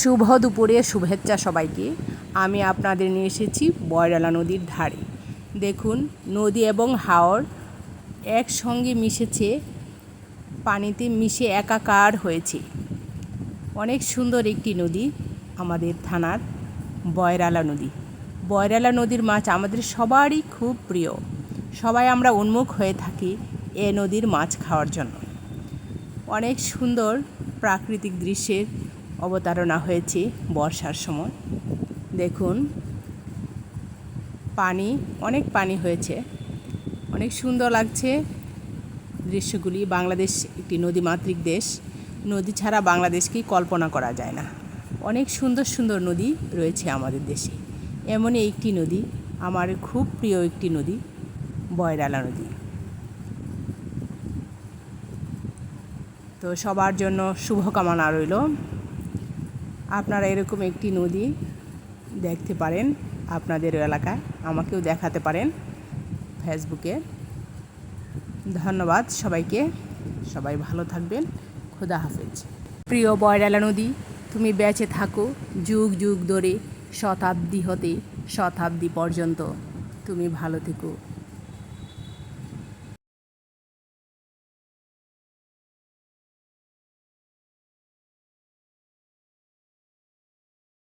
শুভ দুপুরে শুভেচ্ছা সবাইকে। আমি আপনাদের নিয়ে এসেছি বয়রালা নদীর ধারে। দেখুন, নদী এবং হাওর একসঙ্গে মিশেছে, পানিতে মিশে একাকার হয়েছে। অনেক সুন্দর একটি নদী আমাদের থানার বয়রালা নদী। বয়রালা নদীর মাছ আমাদের সবারই খুব প্রিয়। সবাই আমরা উন্মুখ হয়ে থাকি এ নদীর মাছ খাওয়ার জন্য। অনেক সুন্দর প্রাকৃতিক দৃশ্যের অবতারণা হয়েছে বর্ষার সময়। দেখুন, অনেক পানি হয়েছে, অনেক সুন্দর লাগছে দৃশ্যগুলি। বাংলাদেশ একটি নদীমাতৃক দেশ, নদী ছাড়া বাংলাদেশকেই কল্পনা করা যায় না। অনেক সুন্দর সুন্দর নদী রয়েছে আমাদের দেশে। এমনই একটি নদী, আমার খুব প্রিয় একটি নদী, বয়রালা নদী। তো সবার জন্য শুভকামনা রইল। আপনারা এরকম একটি নদী দেখতে পারেন আপনাদের এলাকায়, আমাকেও দেখাতে পারেন ফেসবুকে। ধন্যবাদ সবাইকে, সবাই ভালো থাকবেন। খোদা হাফেজ। প্রিয় বয়রালা নদী, তুমি বেঁচে থাকো যুগ যুগ ধরে, শতাব্দী হতে শতাব্দী পর্যন্ত তুমি ভালো থেকো।